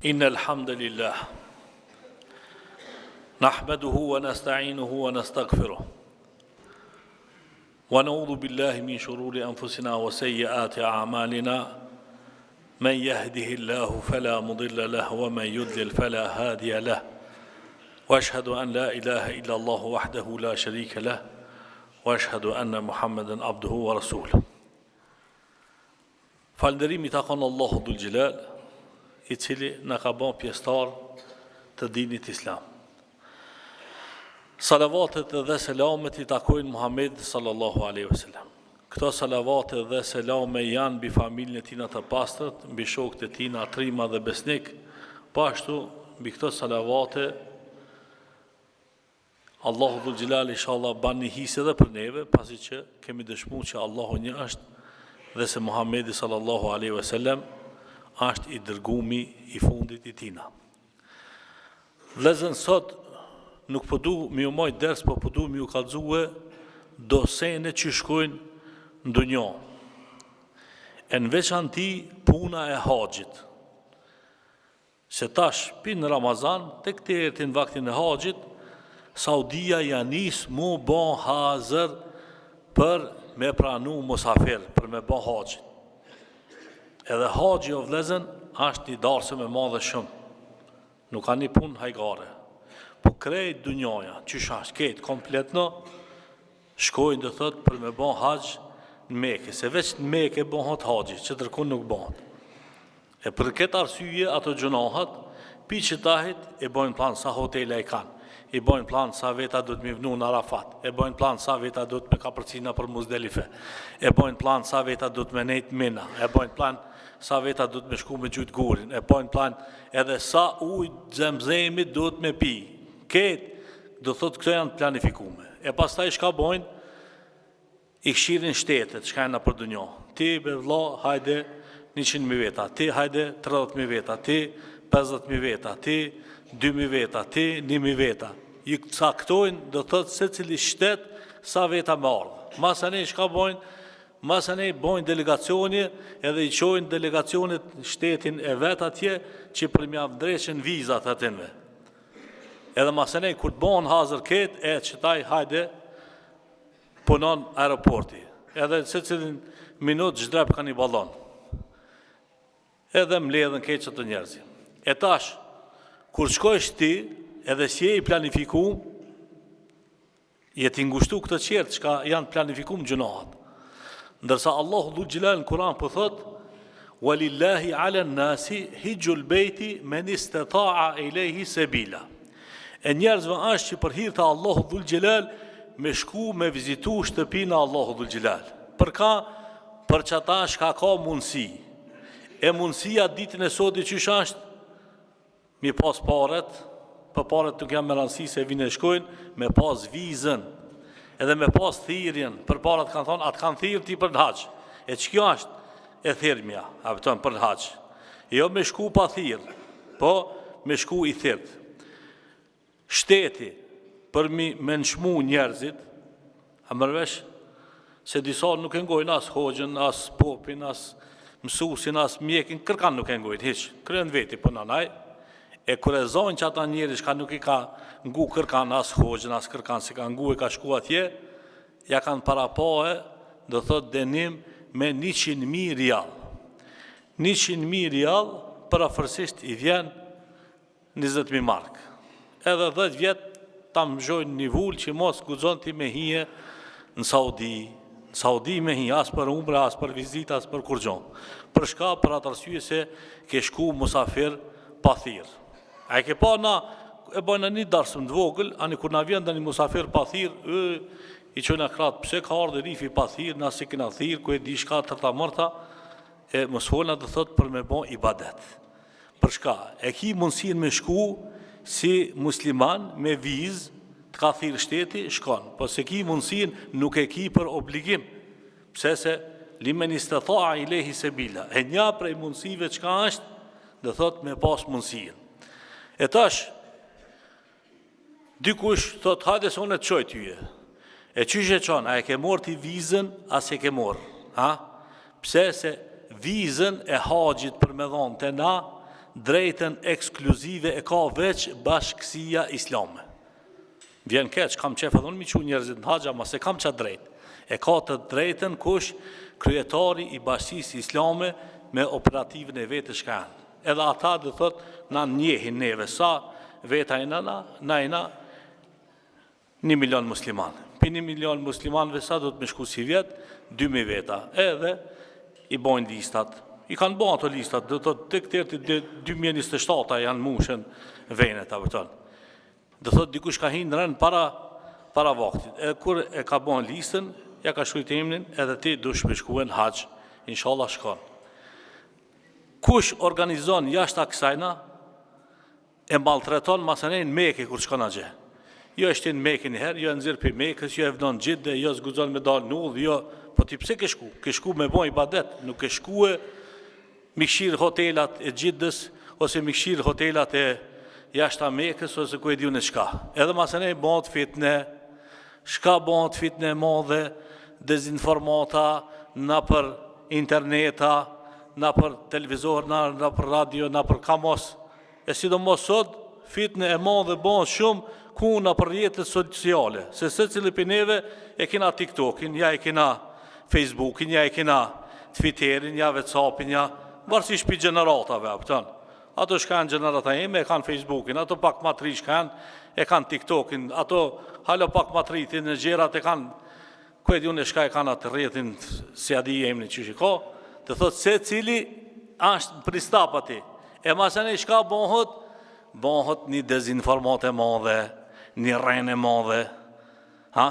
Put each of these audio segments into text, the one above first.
إن الحمد لله نحمده ونستعينه ونستغفره ونعوذ بالله من شرور أنفسنا وسيئات أعمالنا من يهده الله فلا مضل له ومن يضلل فلا هادي له وأشهد أن لا إله إلا الله وحده لا شريك له وأشهد أن محمدا عبده ورسوله. Falënderimi takon Allahu dhul Gjelal, I cili na ka bën pjesëtar të dinit islam. Salavatet dhe selamet I takojnë Muhammed sallallahu alaihi wasallam. Këto salavate dhe selame janë mbi familjen e tij të pastërt, mbi shokët e tij trima dhe besnik, po ashtu mbi këto salavate Allahu dhul Gjelal inshallah ban një hisë edhe për neve, pasi që kemi dëshmuar që Allahu një është dhe se Muhammedi sallallahu alaihi wasallam është I dërgumi I fundit I tina. Vëllezër, sot nuk po du mi u mojt ders, po du mi u kallëzue dosene që shkojnë në dunjo. E në veçanti puna e haxhit. Se tash pinë Ramazan, tek të ertin vaktin e haxhit, Saudia ja nis mu bon hazër për me pranu musafir, për me bon haxhit. Edhe haxhi o vëllezër është I darësëm e madhe shumë. Nuk ka një punë hajgare. Po krejt dunjoja, qysh është, ketë komplet në, shkojnë dhe thot për me bon haxh në Mekë. Se veç në Mekë bëhet haxhi, që tërkun nuk bëhet. E për këtë arsye ato gjunahat, pi qëtahit e bojnë plan sa hotele e kanë. I bojnë plan sa veta do të mi vnu në Arafat, e bojnë plan sa veta do të me ka përcina për Muzdelife, e bojnë plan sa veta do të me nejt Mina, e bojnë plan sa veta do të me shku me gjujt gurin, e bojnë plan edhe sa ujë zemzemit do të me pi. Ketë do thotë këto janë planifikume. E pastaj shka bojnë, I këshirin shtetet, shka janë për dënjo. Ti be vlla, hajde 100.000 veta, ti hajde 30.000 veta, ti 50.000 veta, ti 2.000 veta, ti 1.000 veta. I caktojnë, do thotë se cili shtet sa veta me ardhë. Masane shka bojnë, masane bojnë delegacioni edhe I qojnë delegacionit shtetin e vet atje që për mja vdreqen vizat atinve. Edhe masane kur të bojnë hazër ketë, e qëtaj hajde punon aeroporti. Edhe se cilin minut gjdrep ka një balon. Edhe mledhen ketë që të njerëzi. E tash, kur shkojsh ti, edhe si I planifikum, jeti ngushtu këtë qertë që janë planifikum gjunahat. Ndërsa Allahu dhul Gjelal në Kur'an për thot, Walillahi ala nasi hijjul bejti men istata'a ilaihi sabila. E njerëzve është që për hir të Allahu dhul Gjelal me shku me vizitu shtëpinë Allahu dhul Gjelal. Për ka, për qata shka ka mundësi. E mundësia ditën e soti qysh është, mi pas paret, për paret nuk jam me rëndësi se vinë e shkojnë, me pas vizën, edhe me pas thirrjen, për paret kanë thonë, atë kanë thirrë ti për në haxh. E që kjo është e thirrmja, a pëton për në haxh. Jo me shku pa thirrë, po me shku I thirrët. Shteti, për me nëshmu njerëzit, a mërvesh, se disa nuk e ngojnë as hoxhën, as popin, as mësusin, as mjekin, kërkan nuk e ngojnë, hiç, kryen veti për nanaj. E kër e zonë që ata njerëz ka nuk I ka ngu kërkan as hoxhën, as kërkan si ka ngu e ka shku atje, ja kanë parapohe, do thot denim me 100.000 rial. 100.000 rial parafërsisht I vjen 20.000 mark. Edhe 10 vjet ta mzhojnë një vull që mos guxon ti me hije në Saudi. Në Saudi me hije as për umre, as për vizita, as për kurgjon. Për shka për atë arsye se ke shku musafir pa thirrë. A e ke pa na, e bojnë një darsëm të vogël, ani kur na vjen dhe një musafir pa thirrë, I qojnë kratë, pse ka ardhe rifi pa thirrë, na si kena thirrë, ku e di shka tërta mërta, e mësfolna dhe thot për me bon ibadet. Për shka, e ki mundësin me shku si musliman me vizë, të ka thirrë shteti, shkon. Po se ki mundësin nuk e ki për obligim, pse se limen istata'a ilaihi sabila. E nja prej mundësive çka është, dhe thot me pas mundësin. E tash, dikush thot, hajde se unë të qoj tyje. E qyshe qonë, a e ke morë ti vizën, as e ke morë. Pse se vizën e haxhit për me dhonë të na, drejtën ekskluzive e ka veç Bashkësia Islame. Vjen keq, kam qef edhe unë mi që njerëzit në haqja, ma se kam qatë drejt. E ka të drejtën kush kryetari i Bashkisë Islame me operativën e vetë shkanë. Edhe ata dhe thot, na njehin neve, sa veta e na 1 milion musliman. Për 1 milion muslimanve sa do të me shku si vjetë, 2.000 veta. Edhe i bojnë listat. I kanë bojnë ato listat, dhe thot, të këtërti 2027 janë mushën venet, a vëton. Dhe thot, dikush ka hinë rënë para vaktit. Edhe kur e ka bojnë listën, ja ka shkujt emnin, edhe ti dush me shkuen haqë, inshallah shkon. Kush organizon jashtë kësajna, e maltreton masanen Mekë kur shkon a gjë. Jo është në Mekë njëherë, jo nëzirë për Mekës, jo e vdon Gjidde, jo zguzon me dalë në ullë, jo, po ti pse ke shku? Ke shku me boj ibadet, nuk ke shku e mikshirë hotelat e Gjiddës, ose mikshirë hotelat e jashtë a Mekës, ose ku e diu në shka. Edhe masanen bëhet fitne, shka bëhet fitne modhe, dezinformata, na për interneta, na për televizor, na për radio, na për kamos. E sidomos sot, fitne e madhe bëhet shumë ku na për rrjetet sociale. Se cili për neve e kena TikTokin, ja e kena Facebookin, ja e kena Twitterin, ja WhatsAppin, ja varësisht për gjeneratave, apëton. Ato shkanë gjenerata ime, e kanë Facebookin, ato pak matri shkanë, e kanë TikTokin, ato halo pak matritin e gjerat e kanë, ku e di unë e shka e kanë atë rrjetin, se adi e emni që shiko, të thotë se cili është pristap ati. E masën e shka bëhët një dezinformat e madhe, një rejnë e madhe,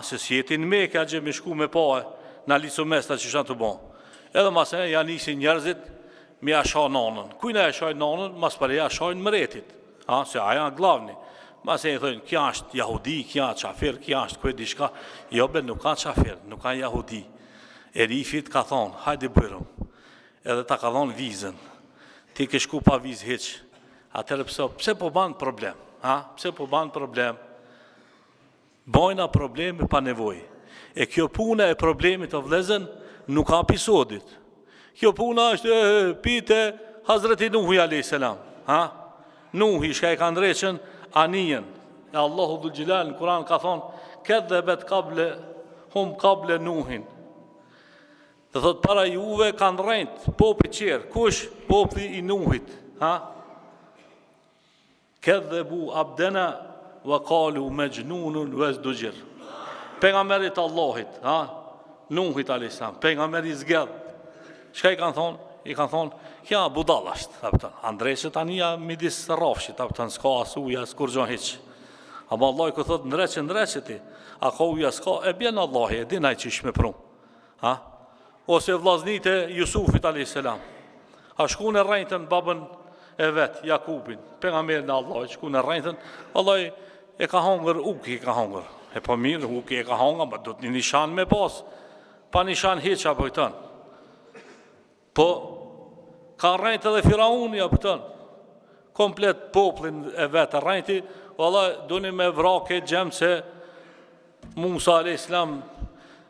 se si jeti në Mekë, a gjë me shku me pae, në liso mesta që shanë të bëhë. Edhe masën e janë nisi njerëzit, me asha nanën. Kujna e ashaj nanën, mas për e ashajnë mëretit, se aja në glavni. Masën e thëjnë, kja është jahudi, kja është qafir, kja është kujt dishka. Jo, be, nuk ka qafir, nuk ka jahudi. Erifit ka thonë, hajde bërëm. Edhe ta ka thonë vizën. Ti ke shku pa vizë heq. Atërë pse po banë problem? Pse po banë problem? Bojna problemi pa nevoj. E kjo puna e problemit o vlezën nuk ka episodit. Kjo puna është pite Hazreti Nuhi a.s. Nuhi shka e ka ndreqen anijen. E Allahu dhul Gjilal në Kur'an ka thonë, këtë dhe bet kable Nuhin. Dhe thot, para juve kanë rejnë popi qërë. Kush? Popli i Nuhit. Këtë dhe bu abdena wa kalu me gjnunun vëz dugjir. Pengamerit Allahit, Nuhit a.s. Pengamerit zgedh. Shka i kanë thonë? I kanë thonë, kja budalasht. Andreshet anija midis rafshit, s'ka asuja, s'kur gjon hiq. Ama Allah i këtë thotë, ndreqet ti. A ka uja s'ka, e bjen Allah, e dinaj që ishme prum. Ose vllaznit e Jusufit a.s. A shku në rejtën babën e vetë, Jakubin, pejgamberin e Allahit, shku në rejtën, Allah e ka hongër, uki e ka hongër. E po mirë, uki e ka hongër, ma do të një nishan me pas, pa nishan heqa pëjtën. Po, ka rejtë edhe Firauni, pëjtën, komplet poplin e vetë rejti, Allah do një me vrake gjemë se Musa a.s.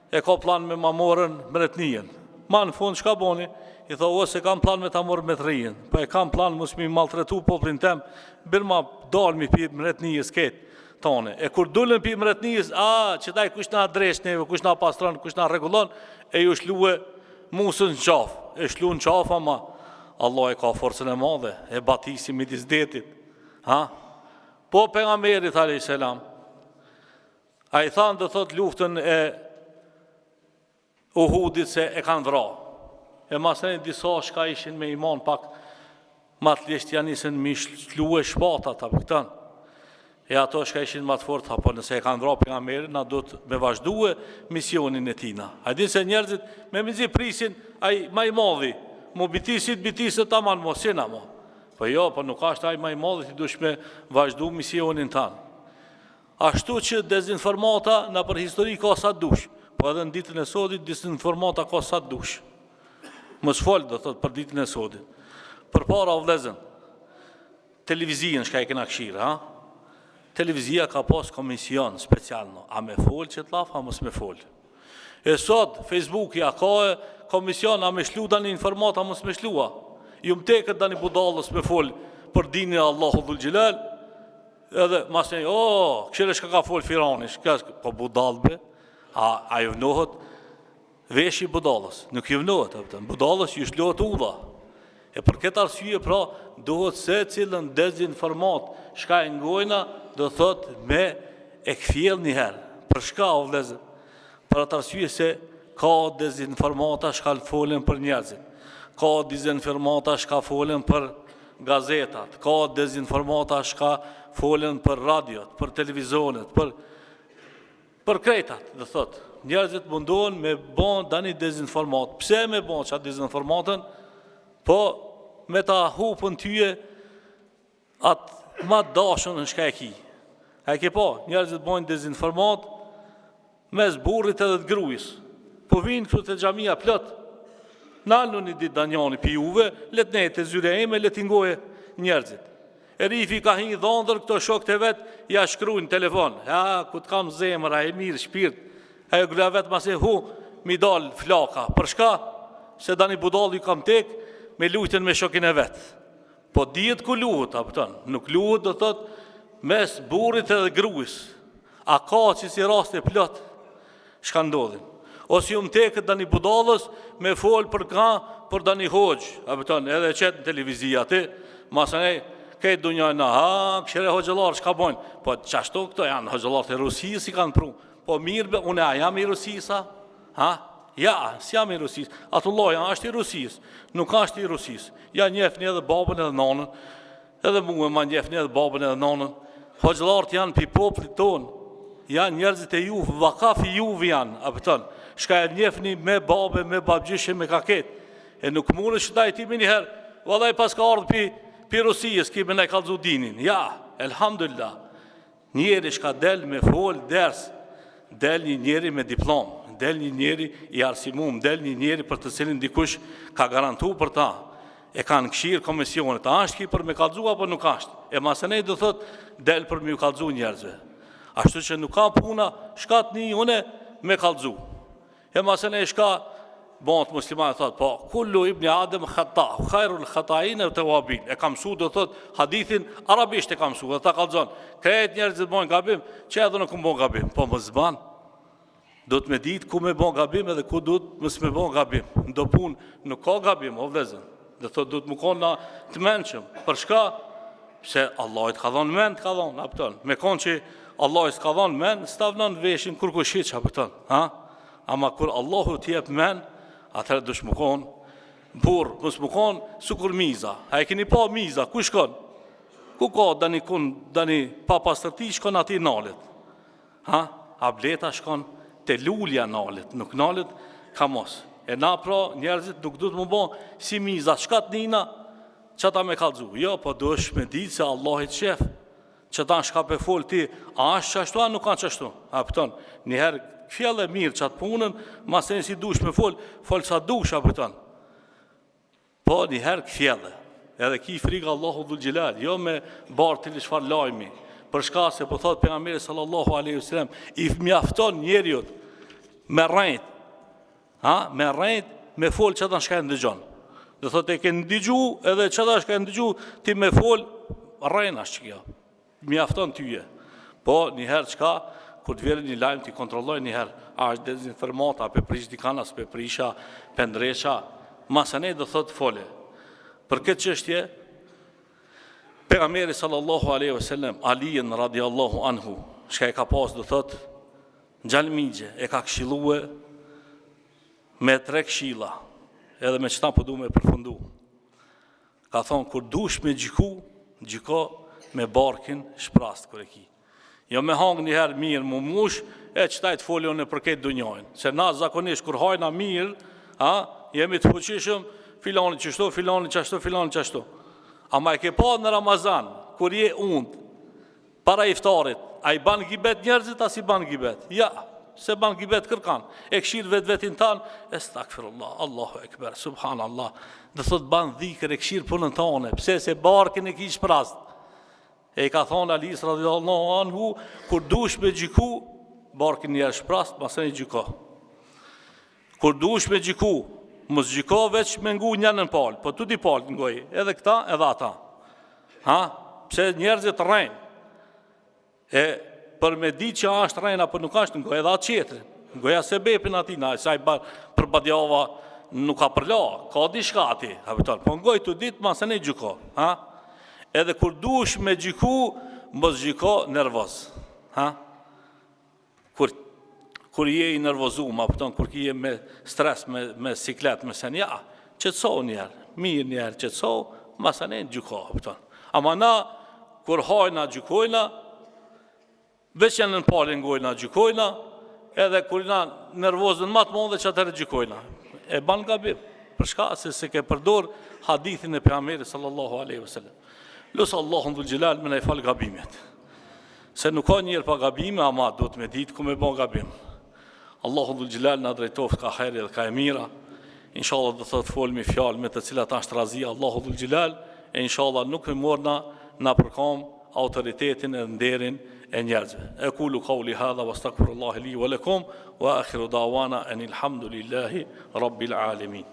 e ka plan me ma morën mretnijën. Ma në fund, shka boni? I tha, ose kam plan me ta morë mretnijën, pa e kam plan mos mi maltretu poplin tem, birë ma dalë mi pi mretnijës ketë tone. E kur dullën pi mretnijës, që taj kush na dresh neve, kush na pastron, kush na regulon, e ju shluë Musën në qafë. E shlu në qafë, ama Allah e ka forcën e madhe, e batisi midis detit. Po pejgamberit a.s. A i thanë dhe thot luftën e Uhudit se e kanë vra. E masën e disa shka ishin me iman pak matë lisht janë isën mi shlu e shpatat apë këtën. E ato shka ishin matë fort, apo nëse e kanë vra për nga meri, na do të me vazhduhe misionin e tina. A din se njerëzit me mizi prisin, a i ma i madhi, mu bitisit ta manë mosina mo. Po jo, po nuk ashtë a i ma i madhi, ti dush me vazhdu misionin tanë. Ashtu që dezinformata në për histori ka sa dush. Po edhe në ditën e sotit, dezinformata ka sa dush. Mos folë, do thot, për ditën e sotit. Për para o vlezën, televizijën shka e kena këshirë, televizija ka pas komision special, a me folë që t'laf, a mos me folë. E sot, Facebooki, a ka komision, a me shlu da një informata, a mos me shlua. Ju më teket da një budalës me folë për dinin e Allahu dhul xhelal, edhe mas një, këshire shka ka fol Firani, po budal be, a jëvnohet veshi budalës, nuk jëvnohet, budalës ju shlohet udha. E për këtë arsye pra, duhet se cilën dezinformat, shka e ngojna, do thot me e këfjell njëherë. Për shka o vlezën? Për atë arsye se ka dezinformata shka folen për njerëzit, ka dezinformata shka folen për gazetat, ka dezinformata shka folen për radiot, për televizionet, për krejtat, dhe thot. Njerëzit mundohen me bon dani dezinformat. Pse me bon qatë dezinformatën? Po me ta hupën tyje atë ma dashën në shka e ki. E ke po, njerëzit bojnë dezinformat mes burrit edhe të grujës. Po vinë këtu të xhamia plot. Nalë një ditë danjani pi juve, let ne të zyre ime, let ingoje njerëzit. E rifi ka hinjë dhondër, këto shok të vetë, ja shkruajnë në telefon. Ja, ku të kam zemra, e mirë, shpirt. Ajo gëla vetë ma se mi dalë flaka. Për shka? Se dani budalë ju kam tek, me lujten me shokin e vetë. Po dihet ku luhet, nuk luhet do thot mes burrit edhe grujës. A ka që si rast e plot, shka ndodhin. Ose ju më tekët dani budalës, me folë për ka, për dani hoxhë. Edhe qëtë në televizia, ti, masanej, këtë dunjojnë, këshire hoxëllarë, shka bojnë? Po qashtu këto janë hoxëllarë të Rusisë si kanë pru. Po mirë, une a jam i Rusisa? Ja, si jam i Rusisë. Atulloj, është i Rusisë, nuk është i Rusisë. Ja njefni edhe babën edhe nanën, edhe muë ma njefni edhe babën edhe nanën. Hoxëllarët janë pi poplit tonë, janë njerëzit e juve, vakafi juve janë, shka e njefni me babë, me babgjishe, me kaket. E nuk mune që da i timi njëherë, vëllaj pas ka ardhë pi Rusijës, kime ne kalzu dinin. Ja, elhamdulillah, njeri shka del me fol, ders, del një njeri me diplom, del një njeri i arsimum, del një njeri për të cilin dikush ka garantu për ta, e kanë këshirë komisionit, a është ki për me kalzu, apo nuk është? E masenej dhe thot, del për me ju kalzu njerëzve. Ashtu që nuk ka puna, shkat një une me kalzu. E masenej shka, bonët muslimat thot, po, kullu ibni Adem khata, khajrul khatain e të wabin. E kam su, dhe thot, hadithin arabisht e kam su, dhe ta kalzon, krejt njerëzit bojnë gabim, që edhe nuk më bojnë gabim, po më zban, do të me ditë ku me bojnë gabim edhe ku do të mësë me bojnë gabim. Ndo pun, nuk ka gabim, o vlezën, dhe thot, do të më konë na të menqëm, për shka, se Allah i të ka dhonë men, të ka dhonë, apëton, me konë që Allah i të ka dhonë men, stavnon veshin kur kushit që apëton, ama kur Allahu t'jep men, atëherë dush më konë burë, mësë më konë sukur miza. A e keni pa miza, ku shkon? Ku ka dani pa pastërti, shkon ati nalit. A bleta shkon te lulja nalit, nuk nalit ka mos. E na pra njerëzit nuk du të më bon si miza, shkat nina, që ta me kalzu. Jo, po dush me ditë se Allah i të shef, që ta në shka pe fol ti, a është qashtu, a nuk kanë qashtu. A pëton, njëherë fjellë e mirë që atë punën, masën si dush me folë sa dush, a pëton. Po njëherë këfjellë, edhe ki frikë Allahu dhul xhelal, jo me barë të lishfar lajmi, për shka se po thotë pejgamberi sallallahu alaihi wasallam, i mjafton njeriut me rrejt, me rrejt, me folë që ta në shka e ndëgjon. Dhe thotë e ke ndëgju, edhe që ta shka e ndëgju, ti me folë rrejna që kjo, mjafton tyje. Po njëherë qka, kur të vjerë një lajmë t'i kontrolloj njëherë, a është dezinformata, pe prish dikanas, pe prisha, pe ndresha, masane dhe thotë fole. Për këtë qështje, pejgamberi sallallahu alaihi wasallam, Alijen radiallahu anhu, shka e ka pas dhe thotë, Gjalmigje e ka këshilue me 3 këshilla, edhe me qëta përdu me përfundu. Ka thonë, kur dush me gjiko me barkin shprast kër e ki. Jo me hangë njëherë mirë më mush, e qëtaj të folion e përket dunjojnë. Se na zakonisht, kur hajna mirë, jemi të fuqishëm, filani qështu, filani qështu, filani qështu. Ama e ke pa në Ramazan, kur je undë, para iftarit, a i ban gibet njerëzit, as i ban gibet? Ja, se ban gibet kërkan. E këshirë vetin tanë, estakfirullah, Allahu ekber, subhanallah. Dhe thot ban dhikër, e këshirë punën tane, pse se barkin e kish prast. E i ka thonë Alis radiallahu anhu, kur dush me gjiku, barkin njerë shprast, masën i gjiko. Kur dush me gjiku, mos gjiko veç me ngu njën në palë, po tu di palë ngoj, edhe këta, edhe ata. Ha? Pse njerëzit rrejnë? E për me di që është rrejnë apo nuk është, në goja edhe atë qetërin, në goja se bepin atina, saj për badjava nuk ka përla, ka diçka ati, po në gojë të ditë ma se ne gjyko, ha? Edhe kur dush me gjyku, mos gjyko nervoz, ha? Kur je i nervozum, kur je me stres, me siklet, me sen, ja, qëtëso njerë, mirë njerë, qëtëso, ma se ne gjyko, ama na, kur hajna gjykojna, veç janë në palin gojna gjykojna, edhe kur na nervozën matë mund dhe që atërë gjykojna. E ban gabim, përshka se ke përdor hadithin e pejgamberit sallallahu aleyhi wasallam. Lusë Allahun dhul gjelal me ne fal gabimet. Se nuk ka njërë pa gabime, ama do të me ditë ku me bon gabim. Allahun dhul gjelal në drejtoft ka heri dhe ka e mira. Inshallah do thot folmi fjalë me të cilat ashtë razia Allahun dhul gjelal, e inshallah nuk me morna na përkam autoritetin e nderin e njerëzve. Aqulu qawli hadha wastaghfirullaha li wa lakum wa akhiru da'wana anil hamdulillahi rabbil alamin.